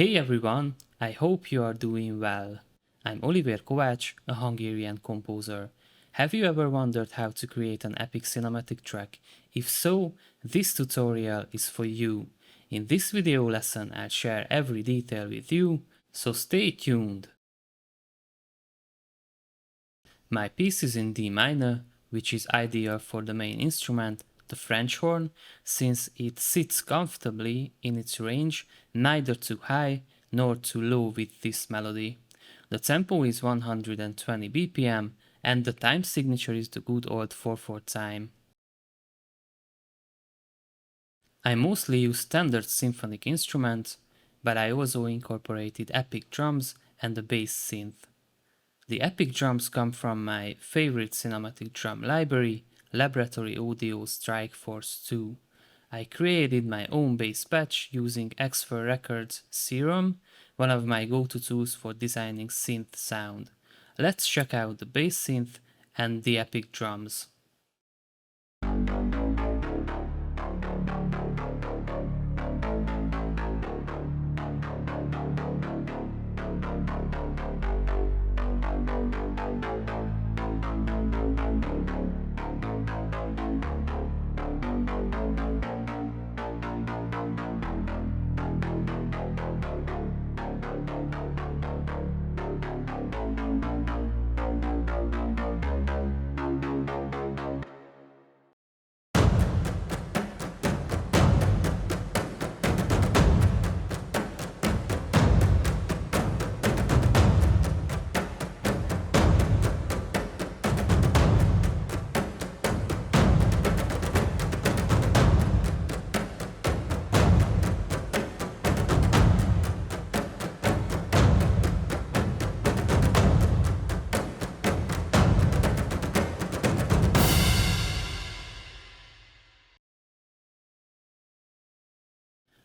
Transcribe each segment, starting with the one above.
Hey everyone, I hope you are doing well. I'm Oliver Kovács, a Hungarian composer. Have you ever wondered how to create an epic cinematic track? If so, this tutorial is for you. In this video lesson, I'll share every detail with you, so stay tuned. My piece is in D minor, which is ideal for the main instrument, the French horn, since it sits comfortably in its range, neither too high nor too low with this melody. The tempo is 120 BPM and the time signature is the good old 4/4 time. I mostly use standard symphonic instruments, but I also incorporated epic drums and a bass synth. The epic drums come from my favorite cinematic drum library, Laboratory Audio Strike Force 2. I created my own bass patch using X4 Records Serum, one of my go-to tools for designing synth sound. Let's check out the bass synth and the epic drums.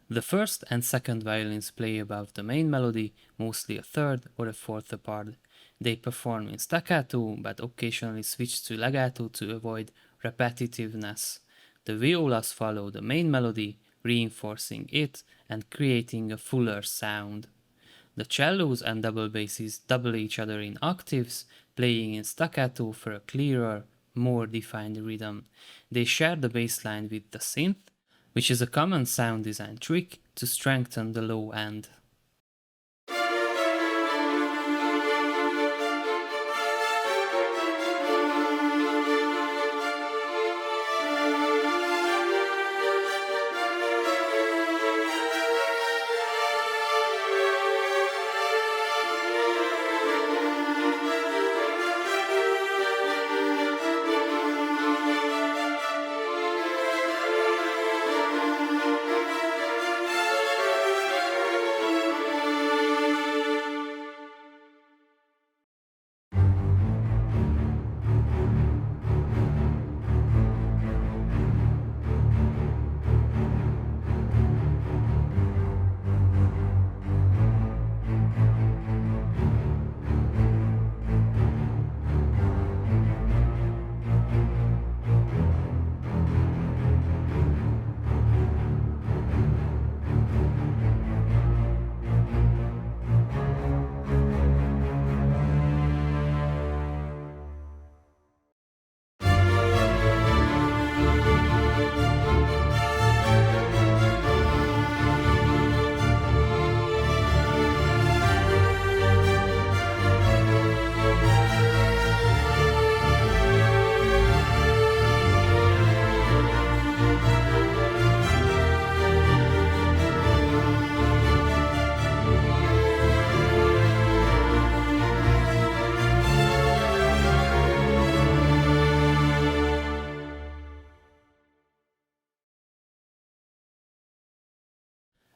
The first and second violins play above the main melody, mostly a third or a fourth apart. They perform in staccato, but occasionally switch to legato to avoid repetitiveness. The violas follow the main melody, reinforcing it and creating a fuller sound. The cellos and double basses double each other in octaves, playing in staccato for a clearer, more defined rhythm. They share the bass line with the synth, which is a common sound design trick to strengthen the low end.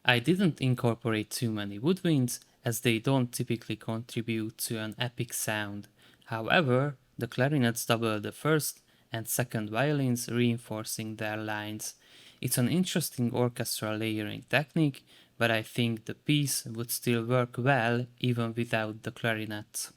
I didn't incorporate too many woodwinds as they don't typically contribute to an epic sound. However, the clarinets double the first and second violins, reinforcing their lines. It's an interesting orchestral layering technique, but I think the piece would still work well even without the clarinets.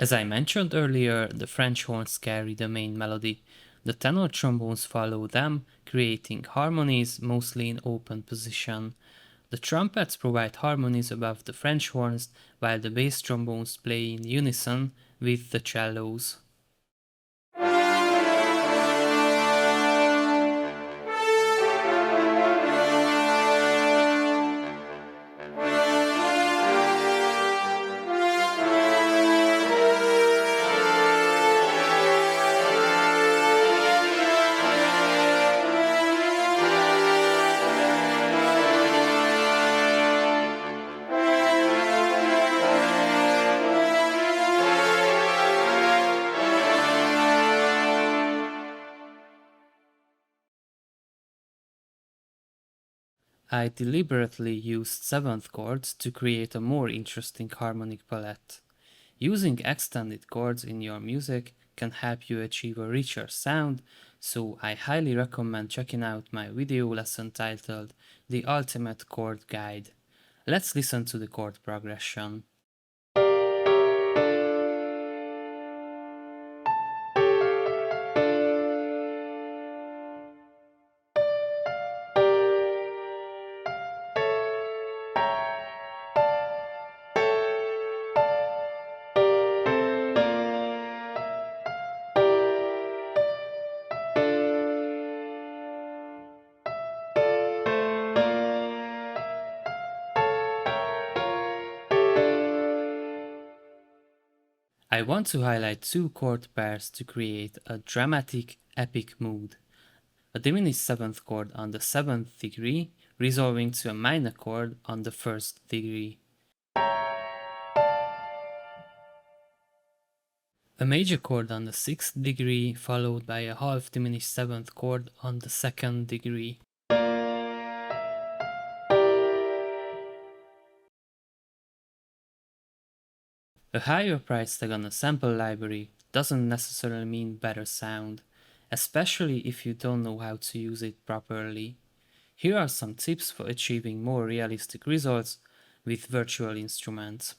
As I mentioned earlier, the French horns carry the main melody. The tenor trombones follow them, creating harmonies mostly in open position. The trumpets provide harmonies above the French horns, while the bass trombones play in unison with the cellos. I deliberately used seventh chords to create a more interesting harmonic palette. Using extended chords in your music can help you achieve a richer sound, so I highly recommend checking out my video lesson titled The Ultimate Chord Guide. Let's listen to the chord progression. I want to highlight two chord pairs to create a dramatic, epic mood. A diminished seventh chord on the 7th degree, resolving to a minor chord on the 1st degree. A major chord on the 6th degree, followed by a half diminished 7th chord on the 2nd degree. A higher price tag on a sample library doesn't necessarily mean better sound, especially if you don't know how to use it properly. Here are some tips for achieving more realistic results with virtual instruments.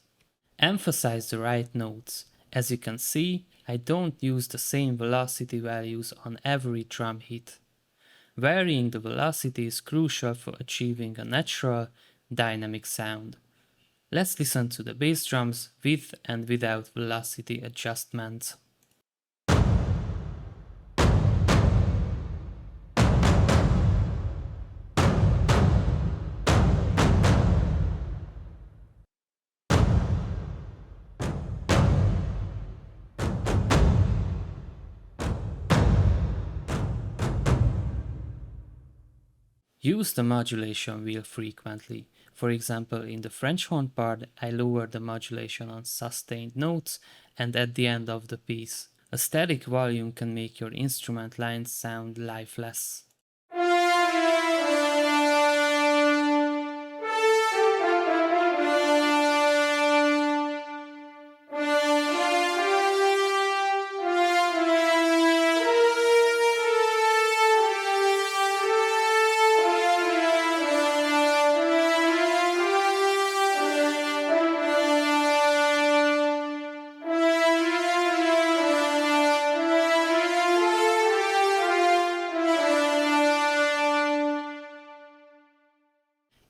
Emphasize the right notes. As you can see, I don't use the same velocity values on every drum hit. Varying the velocity is crucial for achieving a natural, dynamic sound. Let's listen to the bass drums with and without velocity adjustments. Use the modulation wheel frequently. For example, in the French horn part, I lower the modulation on sustained notes and at the end of the piece. A static volume can make your instrument lines sound lifeless.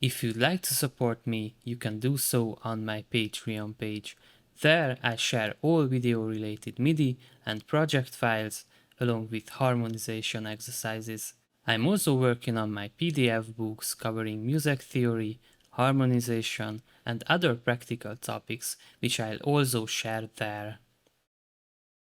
If you'd like to support me, you can do so on my Patreon page. There I share all video related MIDI and project files along with harmonization exercises. I'm also working on my PDF books covering music theory, harmonization and other practical topics which I'll also share there.